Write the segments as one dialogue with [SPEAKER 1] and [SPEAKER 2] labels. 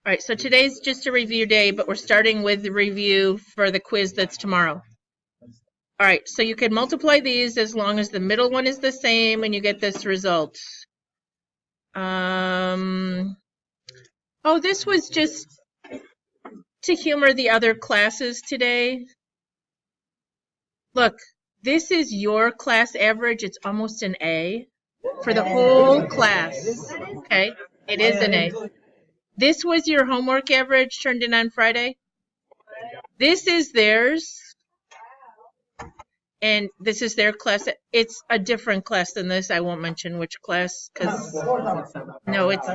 [SPEAKER 1] All right, so today's just a review day, but we're starting with the review for the quiz that's tomorrow. All right, so you can multiply these as long as the middle one is the same and you get this result. Oh, this was just to humor the other classes today. Look, this is your class average. It's almost an A for the whole class, okay? It is an A. This was your homework average turned in on Friday. This is theirs. And this is their class. It's a different class than this. I won't mention which class because no, it's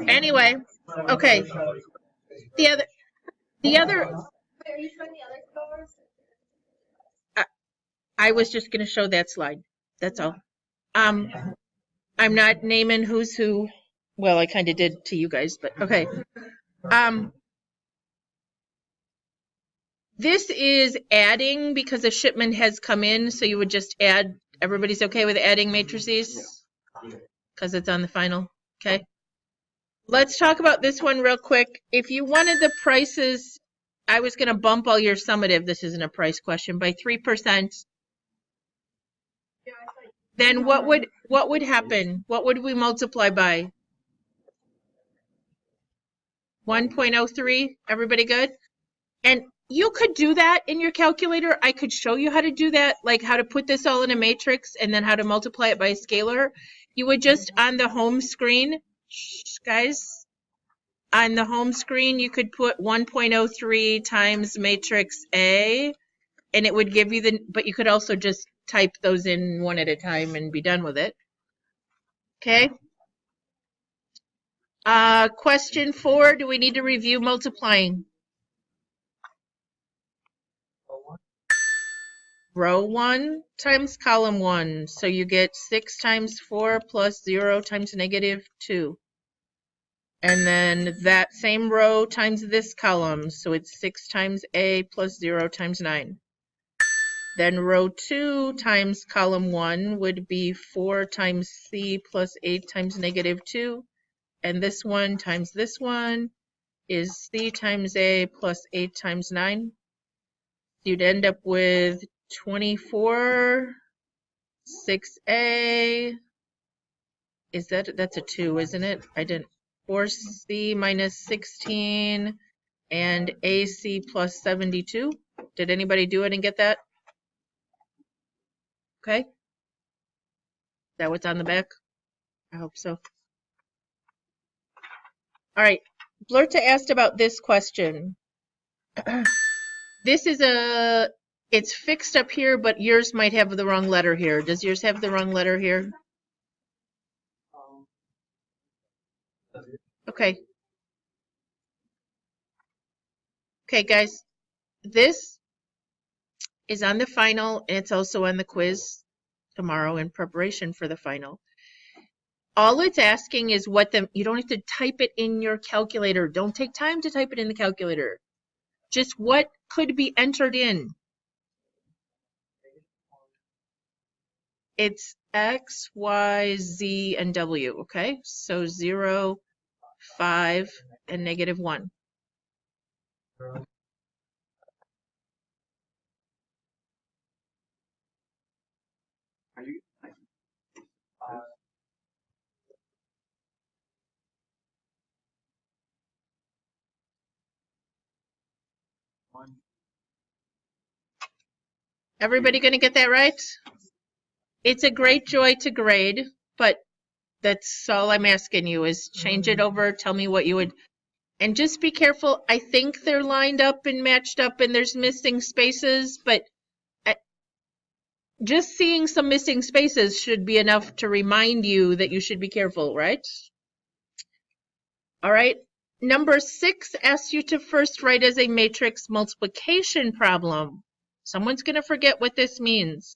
[SPEAKER 1] anyway. Okay. The other. I was just going to show that slide. That's all. I'm not naming who's who. Well, I kind of did to you guys, but okay. This is adding because a shipment has come in, so you would just add. Everybody's okay with adding matrices? Because it's on the final, okay? Let's talk about this one real quick. If you wanted the prices, I was going to bump all your summative, this isn't a price question, by 3%. Then what would happen? What would we multiply by? 1.03, everybody good? And you could do that in your calculator. I could show you how to do that, like how to put this all in a matrix and then how to multiply it by a scalar. You would just, on the home screen, guys, on the home screen, you could put 1.03 times matrix A, and it would give you the, but you could also just type those in one at a time and be done with it. Okay. Question 4, do we need to review multiplying? Row 1 times column 1. So you get 6 times 4 plus 0 times negative 2. And then that same row times this column. So it's 6 times A plus 0 times 9. Then row 2 times column 1 would be 4 times C plus 8 times negative 2. And this one times this one is C times A plus 8 times 9. You'd end up with 24, 6A, that's a 2, isn't it? I didn't, 4C minus 16, and AC plus 72. Did anybody do it and get that? Okay. Is that what's on the back? I hope so. All right, Blurta asked about this question. This is it's fixed up here, but yours might have the wrong letter here. Does yours have the wrong letter here? Okay. Okay, guys. This is on the final, and it's also on the quiz tomorrow in preparation for the final. All it's asking is you don't have to type it in your calculator. Don't take time to type it in the calculator. Just what could be entered in. It's X, Y, Z, and W, okay? So 0, 5, and negative 1. Everybody gonna get that right? It's a great joy to grade, but that's all I'm asking you is change it over, tell me what you would, and just be careful. I think they're lined up and matched up and there's missing spaces, but just seeing some missing spaces should be enough to remind you that you should be careful, right? All right. Number 6 asks you to first write as a matrix multiplication problem. Someone's going to forget what this means.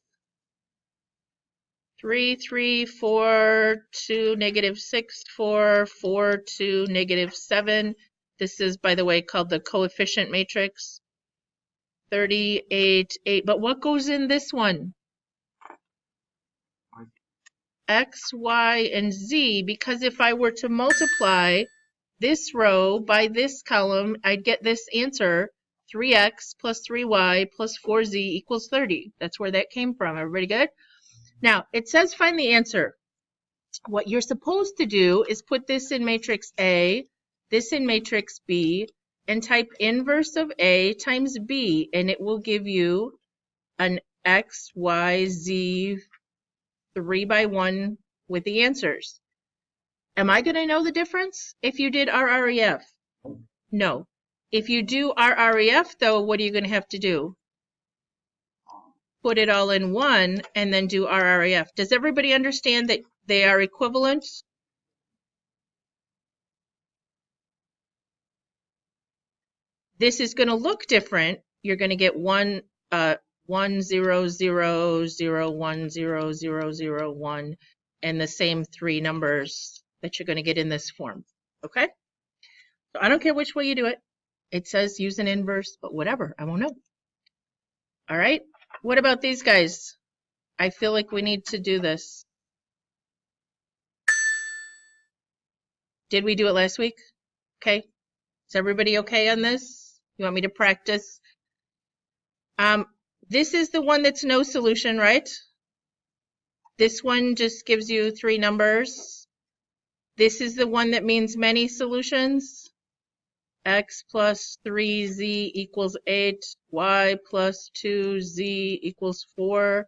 [SPEAKER 1] 3, 3, 4, 2, negative 6, 4, 4, 2, negative 7. This is, by the way, called the coefficient matrix. 38, 8. But what goes in this one? X, Y, and Z, because if I were to multiply this row by this column, I'd get this answer, 3x plus 3y plus 4z equals 30. That's where that came from. Everybody good? Now, it says find the answer. What you're supposed to do is put this in matrix A, this in matrix B, and type inverse of A times B, and it will give you an X, Y, Z 3 by 1 with the answers. Am I going to know the difference if you did RREF? No. If you do RREF, though, what are you going to have to do? Put it all in one and then do RREF. Does everybody understand that they are equivalent? This is going to look different. You're going to get 1, 1, 0, 0, 0, 1, 0, 0, 0, 1, and the same 3 numbers that you're going to get in this form. Okay? So I don't care which way you do it. It says use an inverse, but whatever. I won't know. All right? What about these guys? I feel like we need to do this. Did we do it last week? Okay. Is everybody okay on this? You want me to practice? This is the one that's no solution, right? This one just gives you 3 numbers. This is the one that means many solutions. X plus 3z equals 8, y plus 2z equals 4.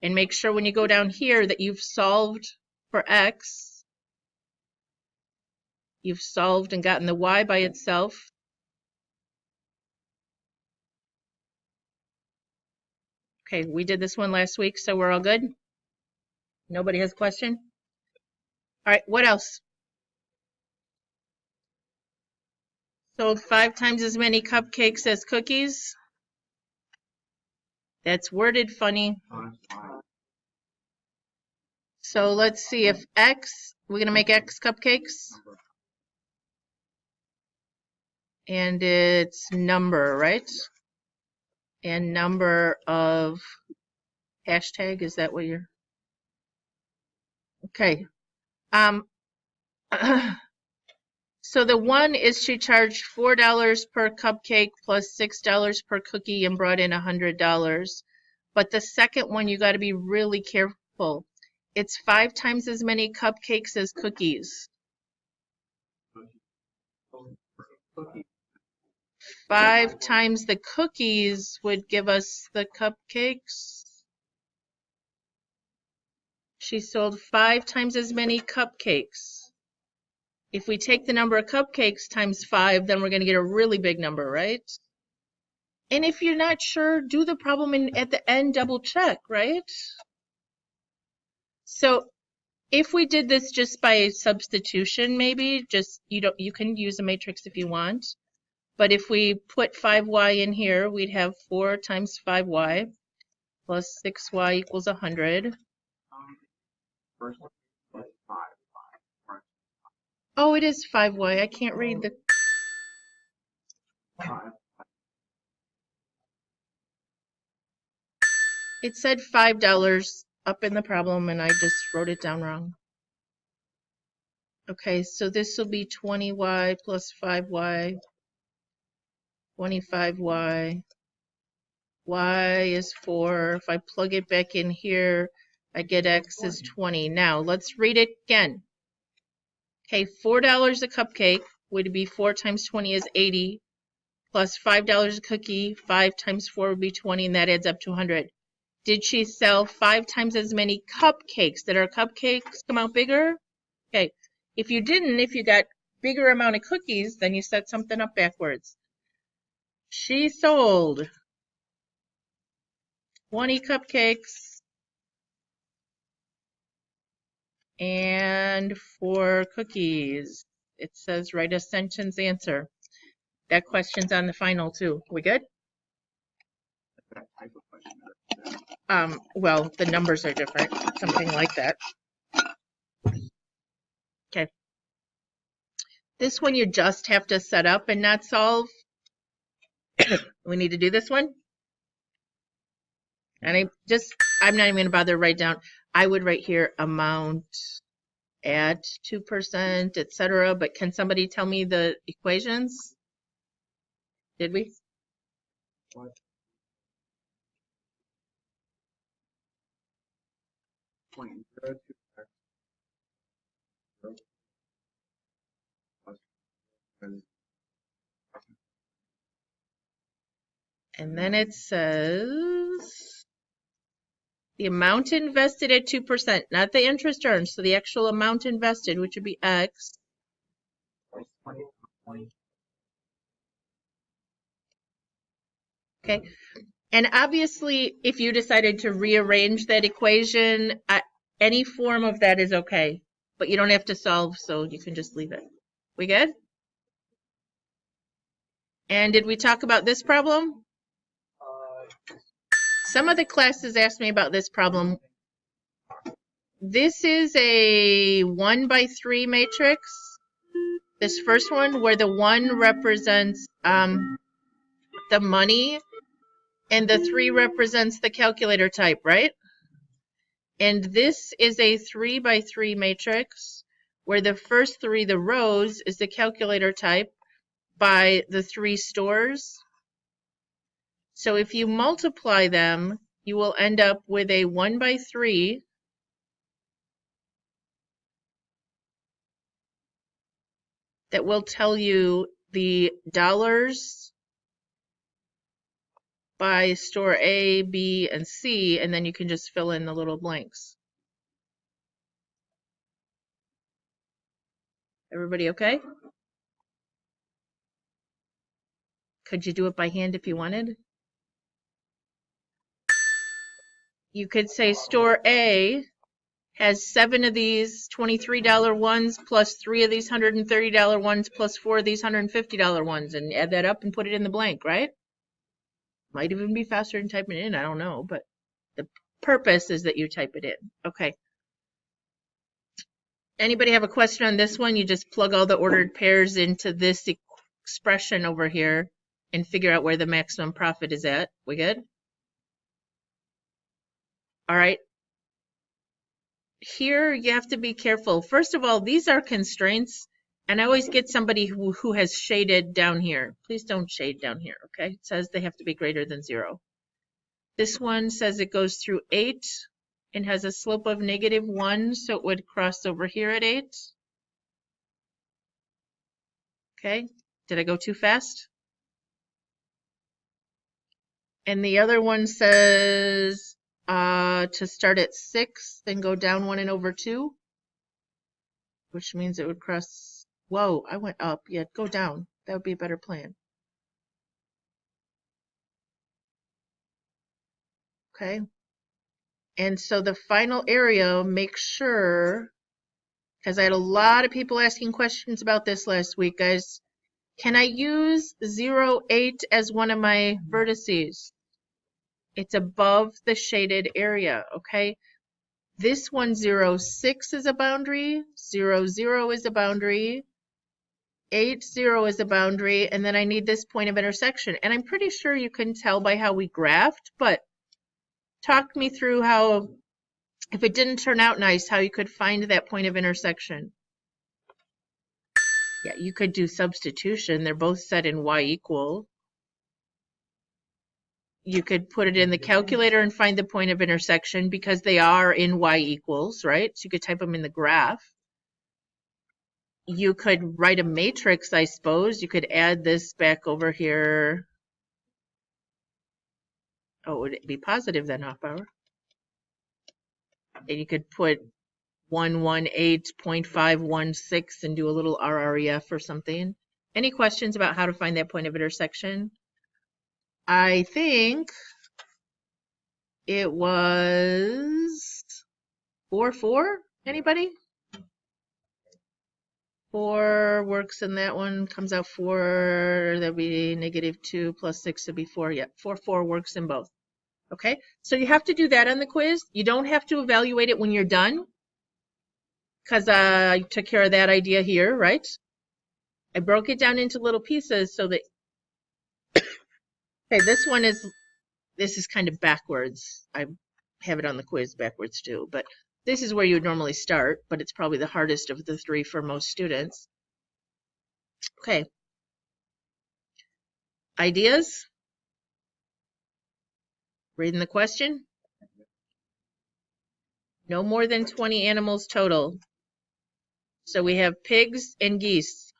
[SPEAKER 1] And make sure when you go down here that you've solved for x. You've solved and gotten the y by itself. Okay, we did this one last week, so we're all good? Nobody has a question? All right, what else? Sold 5 times as many cupcakes as cookies. That's worded funny. So let's see if X, we're going to make X cupcakes. And it's number, right? And number of hashtag, is that what you're? Okay. So the one is she charged $4 per cupcake plus $6 per cookie and brought in $100. But the second one, you got to be really careful. It's 5 times as many cupcakes as cookies. 5 times the cookies would give us the cupcakes. She sold 5 times as many cupcakes. If we take the number of cupcakes times 5, then we're going to get a really big number, right? And if you're not sure, do the problem and at the end double check, right? So if we did this just by substitution, maybe just you can use a matrix if you want. But if we put 5y in here, we'd have 4 times 5y plus 6y equals 100. Oh, it is 5y. I can't read the... It said $5 up in the problem, and I just wrote it down wrong. Okay, so this will be 20y plus 5y, 25y. Y is 4. If I plug it back in here, I get x is 20. Now, let's read it again. Okay, $4 a cupcake would be 4 times 20 is 80, plus $5 a cookie, 5 times 4 would be 20, and that adds up to 100. Did she sell 5 times as many cupcakes? Did our cupcakes come out bigger? Okay, if you didn't, if you got bigger amount of cookies, then you set something up backwards. She sold 20 cupcakes and 4 cookies. It says write a sentence answer. That question's on the final too. We good? Well, the numbers are different. Something like that. Okay. This one you just have to set up and not solve. We need to do this one. And I'm not even going to bother to write down. I would write here amount at 2%, etc. But can somebody tell me the equations? Did we? And then it says the amount invested at 2%, not the interest earned. So the actual amount invested, which would be X. Okay. And obviously, if you decided to rearrange that equation, any form of that is okay. But you don't have to solve, so you can just leave it. We good? And did we talk about this problem? Some of the classes asked me about this problem. This is a 1/3 matrix. This first one, where the 1 represents the money and the 3 represents the calculator type, right? And this is a 3/3 matrix where the first 3, the rows, is the calculator type by the 3 stores. So if you multiply them, you will end up with a 1/3 that will tell you the dollars by store A, B, and C, and then you can just fill in the little blanks. Everybody okay? Could you do it by hand if you wanted? You could say store A has 7 of these $23 ones plus 3 of these $130 ones plus 4 of these $150 ones, and add that up and put it in the blank, right? Might even be faster than typing it in, I don't know, but the purpose is that you type it in. Okay. Anybody have a question on this one? You just plug all the ordered pairs into this expression over here and figure out where the maximum profit is at. We good? All right. Here you have to be careful. First of all, these are constraints, and I always get somebody who has shaded down here. Please don't shade down here, okay? It says they have to be greater than 0. This one says it goes through 8 and has a slope of -1, so it would cross over here at 8. Okay, did I go too fast? And the other one says to start at 6, then go down 1/2, which means it would cross. Whoa, I went up. Yeah, go down. That would be a better plan. Okay. And so the final area, make sure, because I had a lot of people asking questions about this last week, guys. Can I use 0, 8 as one of my vertices? It's above the shaded area, okay? This one, 0, 6 is a boundary, 0, 0 is a boundary, 8, 0 is a boundary, and then I need this point of intersection. And I'm pretty sure you can tell by how we graphed, but talk me through how, if it didn't turn out nice, how you could find that point of intersection. Yeah, you could do substitution. They're both set in y equal. You could put it in the calculator and find the point of intersection because they are in y equals, right? So you could type them in the graph. You could write a matrix, I suppose. You could add this back over here. Oh, would it be positive then, Hofbauer? And you could put 118.516 and do a little RREF or something. Any questions about how to find that point of intersection? I think it was 4, 4. Anybody? 4 works in that one, comes out 4. That'd be -2 plus 6 would be 4. Yeah, 4, 4 works in both. Okay, so you have to do that on the quiz. You don't have to evaluate it when you're done, because I took care of that idea here, right? I broke it down into little pieces so that, okay, this is kind of backwards. have it on the quiz backwards too, but this is where you would normally start, but it's probably the hardest of the three for most students. Okay. Ideas? Reading the question? No more than 20 animals total. So we have pigs and geese.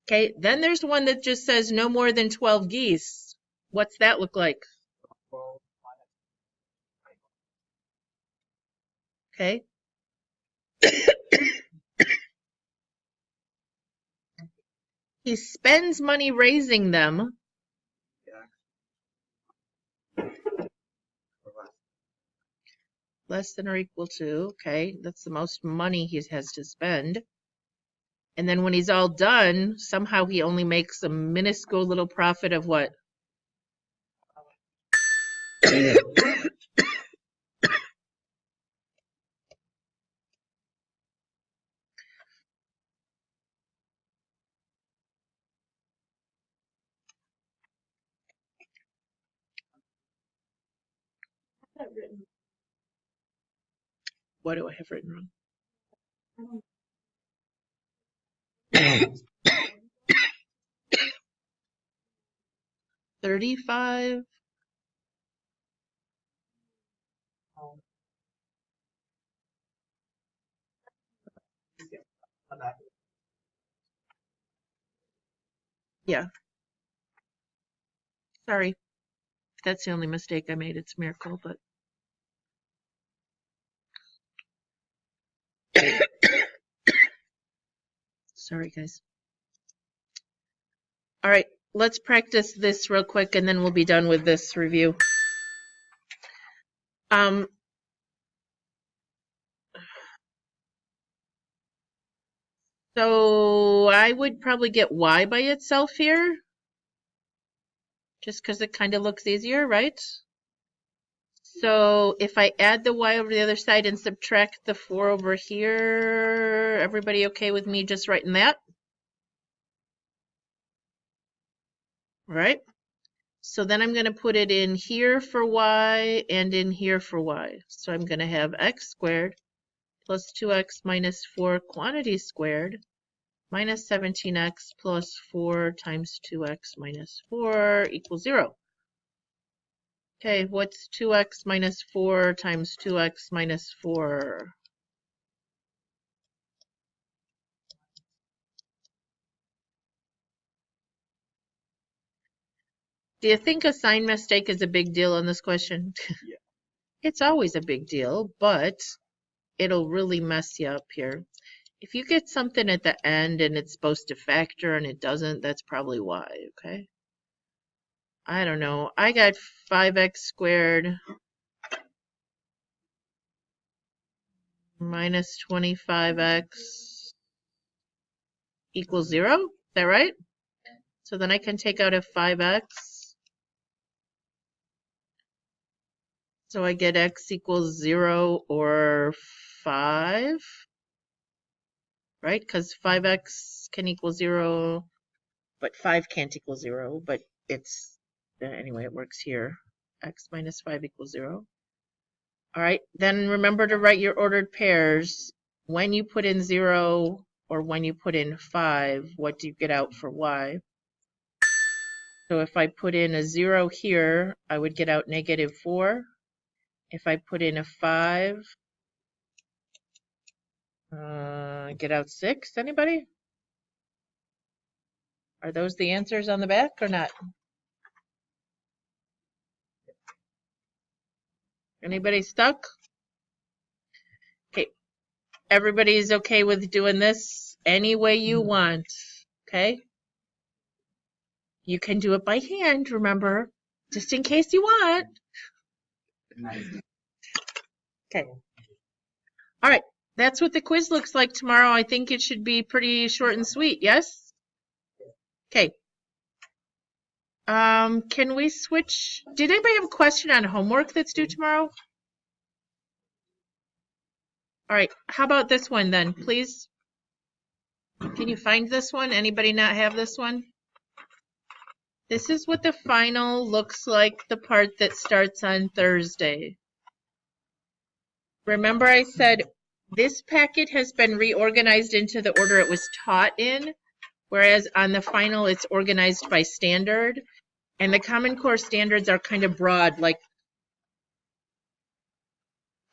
[SPEAKER 1] Okay, then there's one that just says no more than 12 geese. What's that look like? Okay. He spends money raising them. Less than or equal to, okay, that's the most money he has to spend. And then when he's all done, somehow he only makes a minuscule little profit of what? What do I have written wrong? 35. Yeah. Sorry. That's the only mistake I made. It's a miracle, but. Sorry, guys. All right, let's practice this real quick and then we'll be done with this review. So I would probably get y by itself here, just because it kind of looks easier, right? So if I add the y over the other side and subtract the 4 over here, everybody okay with me just writing that? All right. So then I'm going to put it in here for y and in here for y. So I'm going to have x squared plus 2x minus 4 quantity squared minus 17x plus 4 times 2x minus 4 equals 0. Okay, what's 2x minus 4 times 2x minus 4? Do you think a sign mistake is a big deal on this question?
[SPEAKER 2] Yeah.
[SPEAKER 1] It's always a big deal, but it'll really mess you up here. If you get something at the end and it's supposed to factor and it doesn't, that's probably why, okay? I don't know. I got 5x squared minus 25x equals 0. Is that right? So then I can take out a 5x. So I get x equals 0 or 5, right? Because 5x can equal 0, but 5 can't equal 0, but it's, anyway, it works here. X minus 5 equals 0. All right, then remember to write your ordered pairs. When you put in 0 or when you put in 5, what do you get out for y? So if I put in a 0 here, I would get out negative 4. If I put in a 5, get out 6. Anybody? Are those the answers on the back or not? Anybody stuck? Okay. Everybody's okay with doing this any way you want. Okay. You can do it by hand, remember, just in case you want. Okay. All right. That's what the quiz looks like tomorrow. I think it should be pretty short and sweet. Yes? Okay. Can we switch? Did anybody have a question on homework that's due tomorrow? All right. How about this one then, please? Can you find this one? Anybody not have this one? This is what the final looks like, the part that starts on Thursday. Remember I said this packet has been reorganized into the order it was taught in, whereas on the final it's organized by standard. And the Common Core standards are kind of broad, like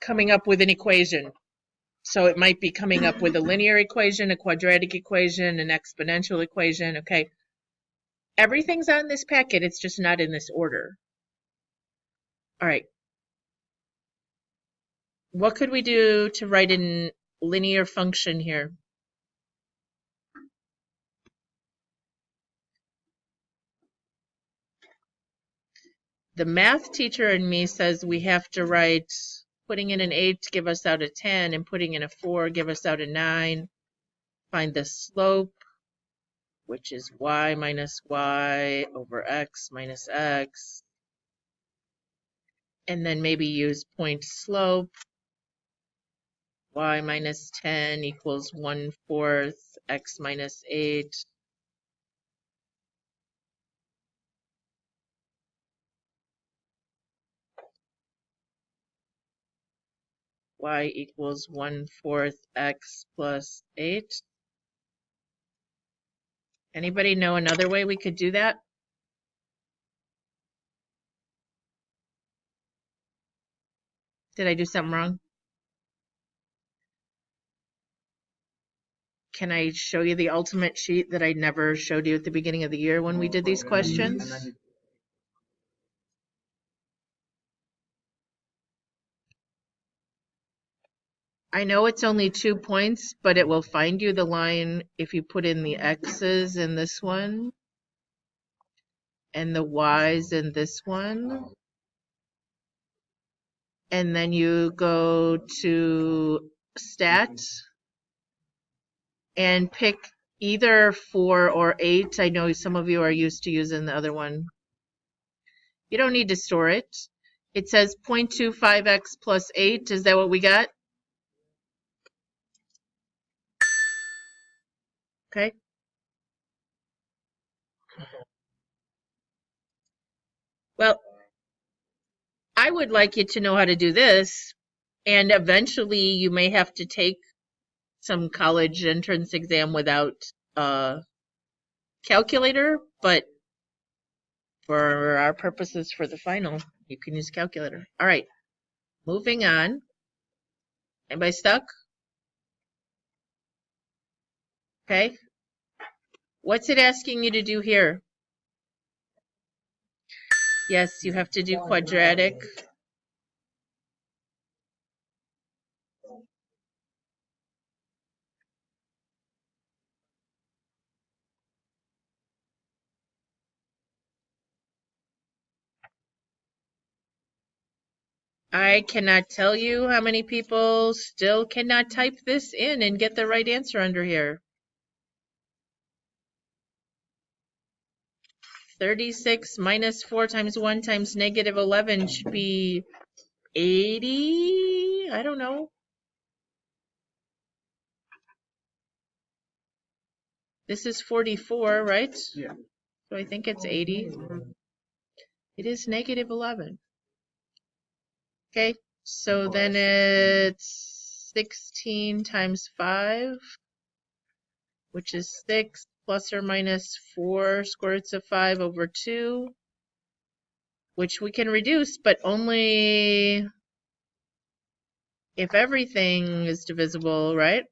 [SPEAKER 1] coming up with an equation. So it might be coming up with a linear equation, a quadratic equation, an exponential equation, okay? Everything's on this packet, it's just not in this order. All right. What could we do to write in linear function here? The math teacher in me says we have to write putting in an 8 give us out a 10 and putting in a 4 give us out a 9. Find the slope, which is y minus y over x minus x. And then maybe use point slope. Y minus 10 equals 1/4 x minus 8. Y equals 1/4 x plus 8. Anybody know another way we could do that? Did I do something wrong? Can I show you the ultimate sheet that I never showed you at the beginning of the year when we did these questions? I know it's only 2 points, but it will find you the line if you put in the x's in this one and the y's in this one. And then you go to stat and pick either 4 or 8. I know some of you are used to using the other one. You don't need to store it. It says 0.25x plus 8. Is that what we got? Okay. Well, I would like you to know how to do this, and eventually you may have to take some college entrance exam without a calculator, but for our purposes for the final, you can use calculator. All right, moving on. Anybody stuck? Okay. What's it asking you to do here? Yes, you have to do quadratic. I cannot tell you how many people still cannot type this in and get the right answer under here. 36 minus 4 times 1 times negative 11 should be 80. I don't know. This is 44, right? Yeah. So I think it's 80. It is negative 11. Okay, so then it's 16 times 5, which is 6 plus or minus 4 square roots of 5 over 2, which we can reduce, but only if everything is divisible, right?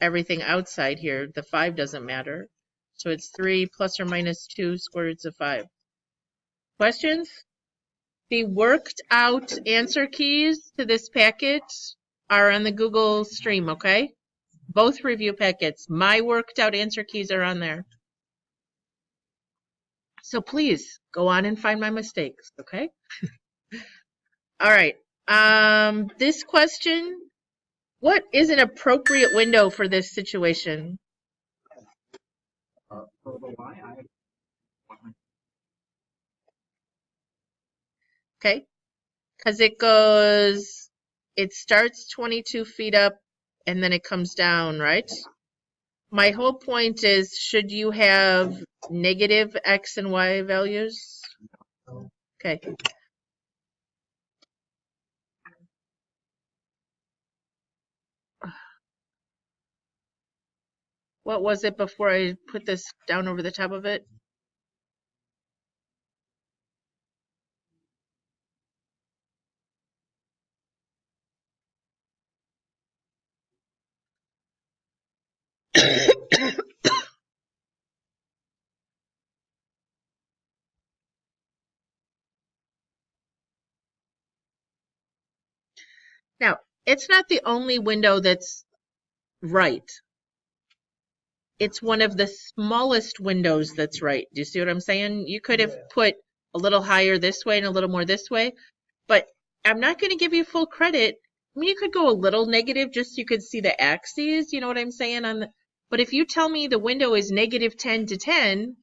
[SPEAKER 1] Everything outside here, the 5 doesn't matter. So it's 3 plus or minus 2 square roots of 5. Questions? The worked out answer keys to this packet are on the Google stream, okay? Both review packets. My worked out answer keys are on there. So please go on and find my mistakes, okay? All right. This question, what is an appropriate window for this situation? Okay, because it starts 22 feet up and then it comes down, right? My whole point is, should you have negative x and y values? Okay. What was it before I put this down over the top of it? Now, it's not the only window that's right. It's one of the smallest windows that's right. Do you see what I'm saying? You could have put a little higher this way and a little more this way, but I'm not going to give you full credit. I mean, you could go a little negative just so you could see the axes, you know what I'm saying? But if you tell me the window is negative 10 to 10,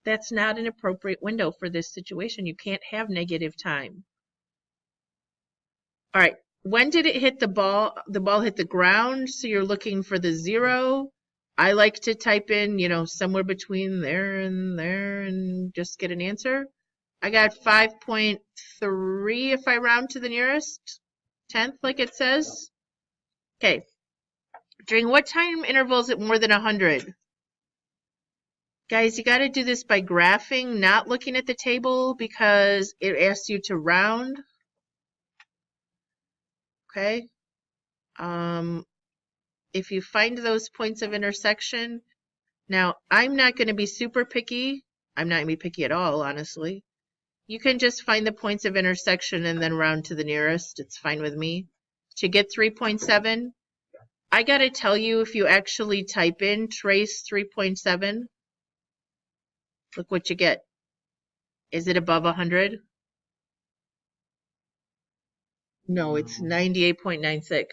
[SPEAKER 1] that's not an appropriate window for this situation. You can't have negative time. All right. When did it hit the ball? The ball hit the ground, so you're looking for the 0. I like to type in, somewhere between there and just get an answer. I got 5.3 if I round to the nearest 10th, like it says. Okay. During what time interval is it more than 100? Guys, you got to do this by graphing, not looking at the table, because it asks you to round. Okay. If you find those points of intersection, now I'm not going to be super picky. I'm not going to be picky at all, honestly. You can just find the points of intersection and then round to the nearest. It's fine with me. To get 3.7, I got to tell you, if you actually type in trace 3.7, look what you get. Is it above 100? No, it's 98.96.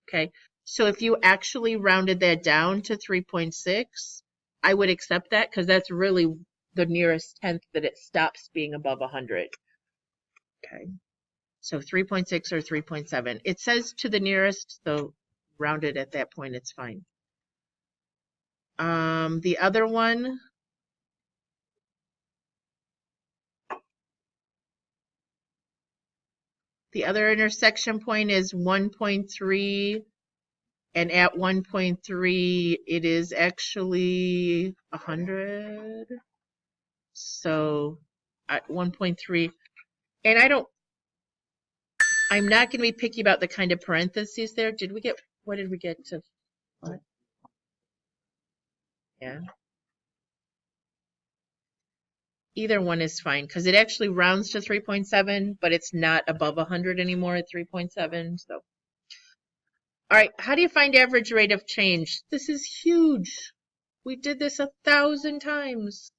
[SPEAKER 1] Okay. So if you actually rounded that down to 3.6, I would accept that because that's really the nearest 10th that it stops being above 100. Okay. So 3.6 or 3.7. It says to the nearest, so rounded at that point, it's fine. The other one, the other intersection point is 1.3, and at 1.3 it is actually 100. So at 1.3, and I'm not going to be picky about the kind of parentheses there. What did we get to? What? Yeah. Either one is fine because it actually rounds to 3.7, but it's not above 100 anymore at 3.7. So, all right, how do you find average rate of change? This is huge. We did this 1,000 times.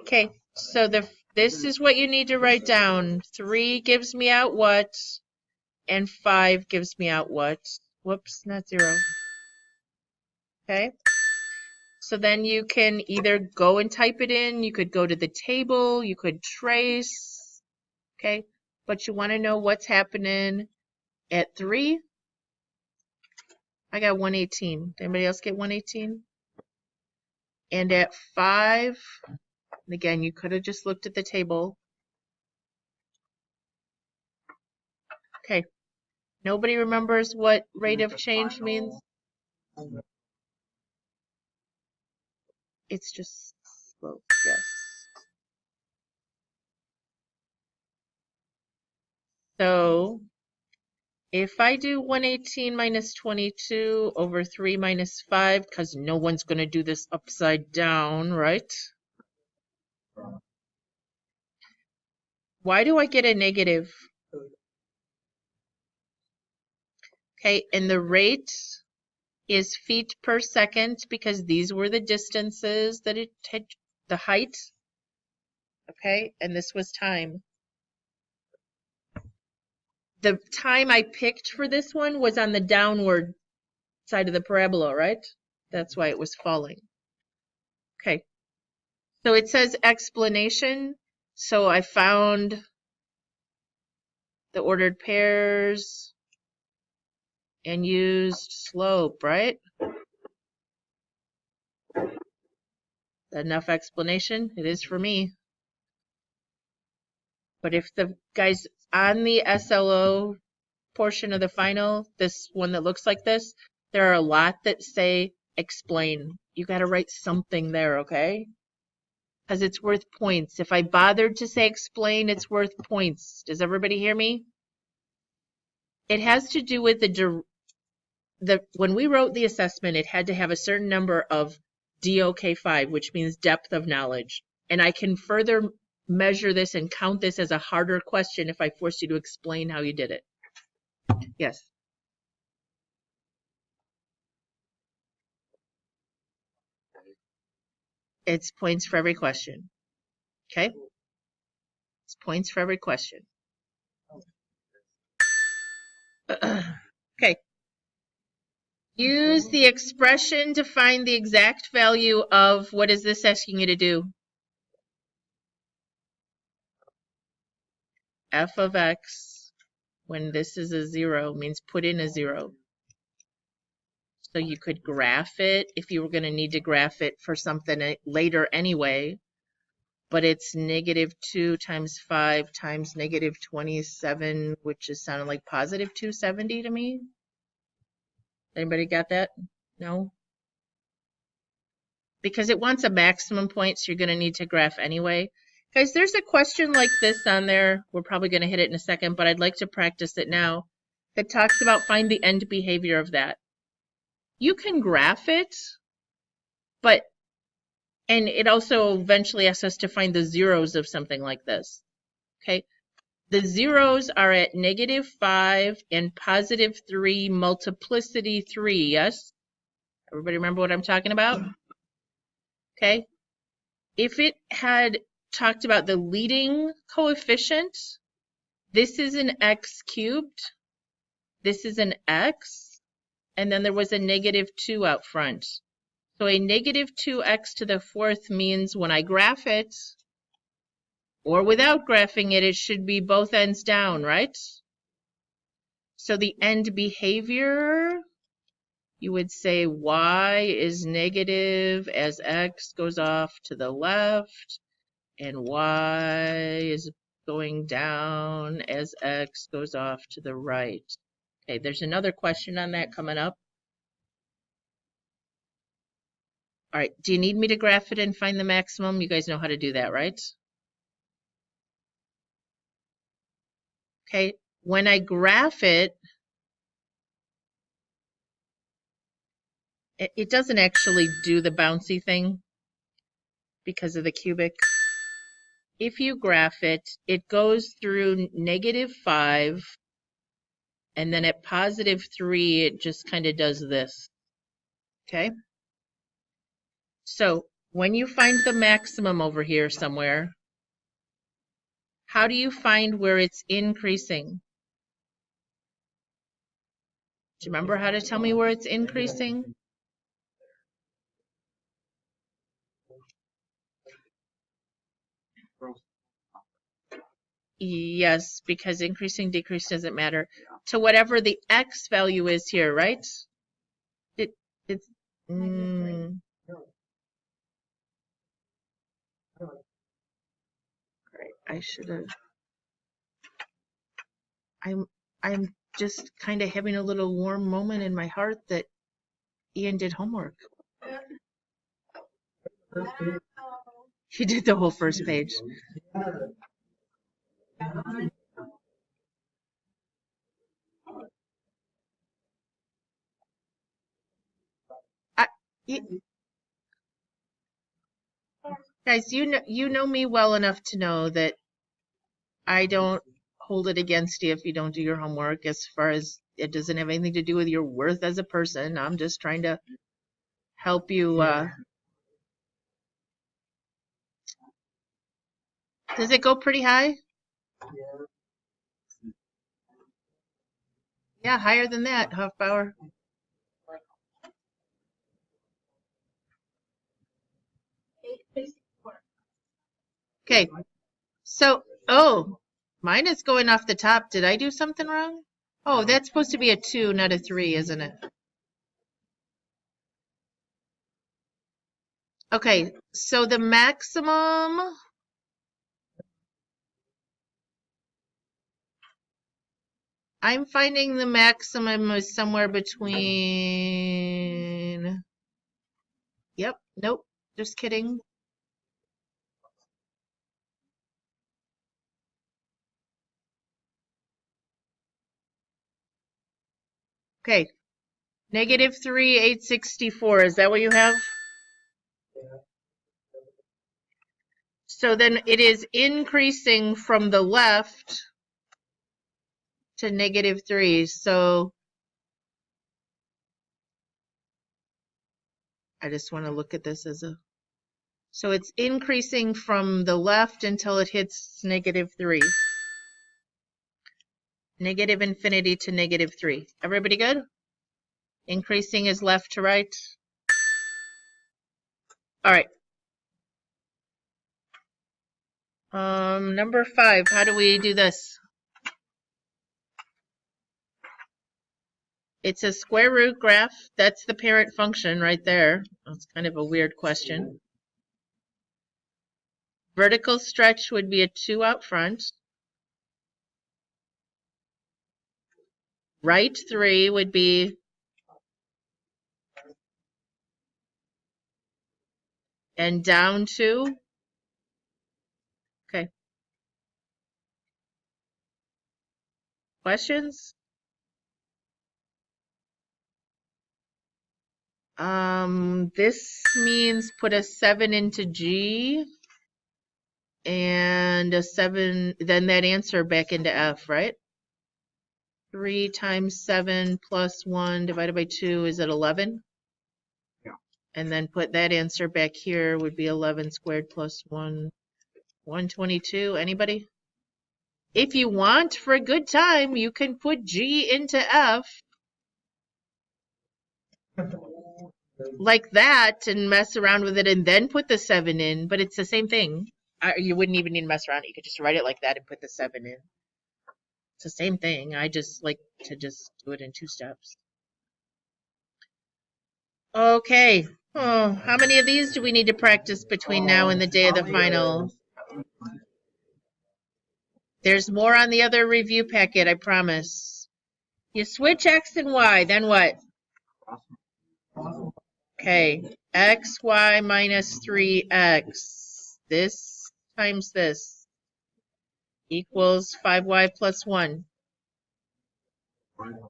[SPEAKER 1] Okay, so this is what you need to write down. 3 gives me out what, and 5 gives me out what. Whoops, not 0. Okay. So then you can either go and type it in, you could go to the table, you could trace, okay? But you want to know what's happening at 3. I got 118. Anybody else get 118? And at 5, and again, you could have just looked at the table. Okay. Nobody remembers what rate of change means? It's just slope, yes. So if I do 118 minus 22 over 3 minus 5, because no one's going to do this upside down, right? Why do I get a negative? Okay, and the rate is feet per second because these were the distances that it had, the height. Okay, and this was time. The time I picked for this one was on the downward side of the parabola, right? That's why it was falling. Okay, so it says explanation. So I found the ordered pairs and used slope, right? Enough explanation? It is for me. But if the guys on the SLO portion of the final, this one that looks like this, there are a lot that say explain. You got to write something there, okay? Because it's worth points. If I bothered to say explain, it's worth points. Does everybody hear me? It has to do with when we wrote the assessment, it had to have a certain number of DOK5, which means depth of knowledge. And I can further measure this and count this as a harder question if I force you to explain how you did it. Yes. It's points for every question. Okay? It's points for every question. Okay. Use the expression to find the exact value of, what is this asking you to do? F of x, when this is a 0, means put in a 0. So you could graph it if you were going to need to graph it for something later anyway. But it's -2 times 5 times -27, which is sounding like positive 270 to me. Anybody got that? No? Because it wants a maximum point, so you're going to need to graph anyway. Guys, there's a question like this on there. We're probably going to hit it in a second, but I'd like to practice it now. That talks about find the end behavior of that. You can graph it, and it also eventually asks us to find the zeros of something like this. Okay, the zeros are at -5 and +3 multiplicity 3, yes? Everybody remember what I'm talking about? Okay, if it had talked about the leading coefficient, this is an x cubed, this is an x, and then there was a -2 out front. So a -2x to the 4th means when I graph it, or without graphing it, it should be both ends down, right? So the end behavior, you would say y is negative as x goes off to the left, and y is going down as x goes off to the right. Okay, there's another question on that coming up. All right, do you need me to graph it and find the maximum? You guys know how to do that, right? Okay, when I graph it, it doesn't actually do the bouncy thing because of the cubic. If you graph it, it goes through -5, and then at +3, it just kind of does this. Okay? So when you find the maximum over here somewhere, how do you find where it's increasing? Do you remember how to tell me where it's increasing? Yes, because increasing, decrease doesn't matter. To whatever the x value is here, right? It's Great. I should have. I'm just kind of having a little warm moment in my heart that Ian did homework. He did the whole first page. Guys, you know me well enough to know that I don't hold it against you if you don't do your homework, as far as it doesn't have anything to do with your worth as a person. I'm just trying to help you. Does it go pretty high? Yeah, higher than that, Hofbauer. Okay, so, oh, Mine is going off the top. Did I do something wrong? Oh, that's supposed to be a 2, not a 3, isn't it? Okay, so the maximum, I'm finding the maximum is somewhere between, yep, nope, just kidding. Okay, -3, 864, is that what you have? So then it is increasing from the left to -3. So I just want to look at this as a, so it's increasing from the left until it hits -3. Negative infinity to -3. Everybody good? Increasing is left to right. All right. Number 5, how do we do this? It's a square root graph. That's the parent function right there. That's kind of a weird question. Vertical stretch would be a 2 out front. Right 3 would be and down 2. Okay. Questions? This means put a 7 into G and a 7, then that answer back into F, right? 3 times 7 plus 1 divided by 2 is at 11.
[SPEAKER 2] Yeah.
[SPEAKER 1] And then put that answer back here would be 11 squared plus 1, 122. Anybody? If you want, for a good time, you can put G into F like that and mess around with it and then put the 7 in, but it's the same thing. You wouldn't even need to mess around. You could just write it like that and put the 7 in. It's the same thing. I just like to just do it in 2 steps. Okay. Oh, how many of these do we need to practice between now and the day of the final? There's more on the other review packet, I promise. You switch X and Y, then what? Okay, X, Y minus 3X. This times this equals 5Y plus 1.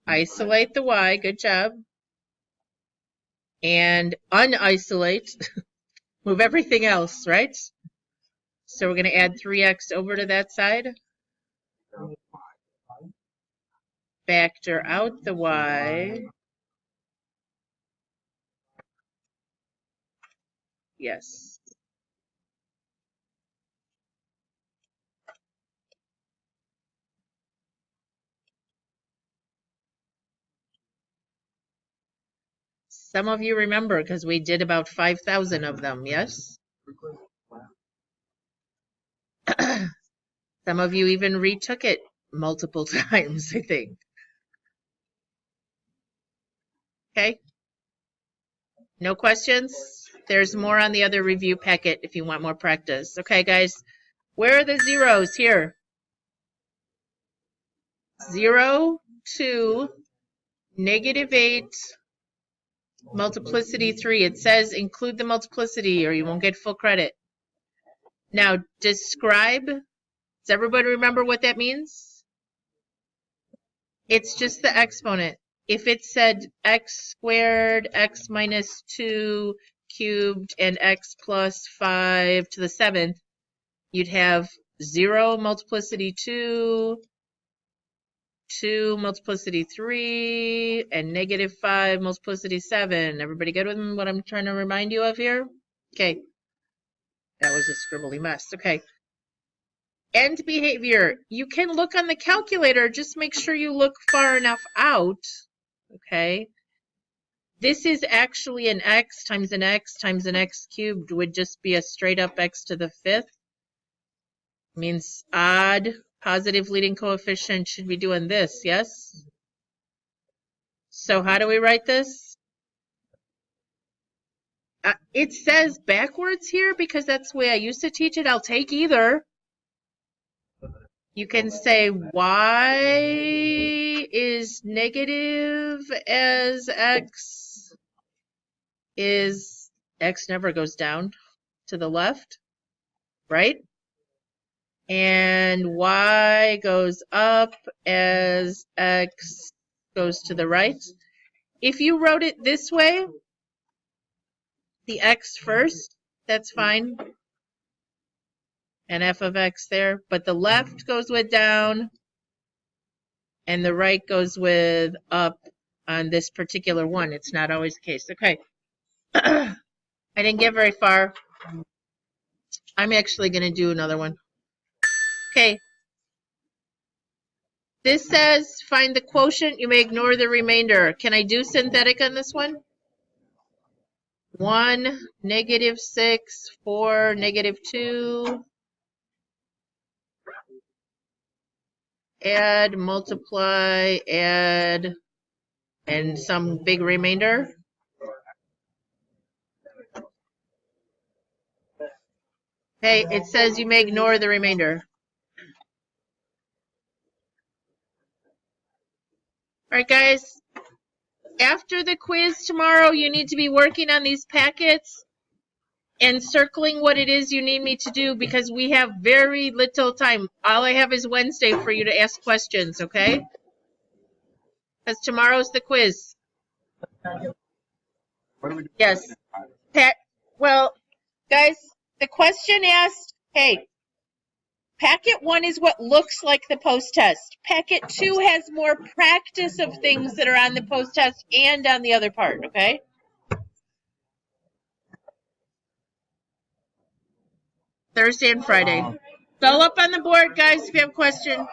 [SPEAKER 1] Isolate the Y, good job. And unisolate, move everything else, right? So we're going to add 3X over to that side. Factor out the Y. Yes. Some of you remember because we did about 5,000 of them, yes? Some of you even retook it multiple times, I think. Okay? No questions? There's more on the other review packet if you want more practice. Okay, guys, where are the zeros here? 0, 2, -8, multiplicity 3. It says include the multiplicity or you won't get full credit. Now, describe. Does everybody remember what that means? It's just the exponent. If it said x squared, x minus 2 cubed, and x plus 5 to the 7th, you'd have 0 multiplicity 2, 2 multiplicity 3, and -5 multiplicity 7. Everybody good with what I'm trying to remind you of here? Okay. That was a scribbly mess. Okay. End behavior. You can look on the calculator. Just make sure you look far enough out. Okay. This is actually an x times an x times an x cubed would just be a straight up x to the 5th. Means odd Positive leading coefficient should be doing this, yes? So how do we write this? It says backwards here because that's the way I used to teach it. I'll take either. You can say y is negative as x is, x never goes down to the left, right? And y goes up as x goes to the right. If you wrote it this way, the x first, that's fine. And f of x there. But the left goes with down, and the right goes with up on this particular one. It's not always the case. Okay. I didn't get very far. I'm actually going to do another one. Okay. This says find the quotient. You may ignore the remainder. Can I do synthetic on this one? 1, -6, 4, -2. Add, multiply, add, and some big remainder. Okay, it says you may ignore the remainder. All right, guys. After the quiz tomorrow, you need to be working on these packets and circling what it is you need me to do because we have very little time. All I have is Wednesday for you to ask questions, okay? Because tomorrow's the quiz. Yes. Well, guys, the question asked, hey, packet 1 is what looks like the post-test. Packet 2 has more practice of things that are on the post-test and on the other part, okay? Thursday and Friday. It's all up on the board, guys, if you have a question.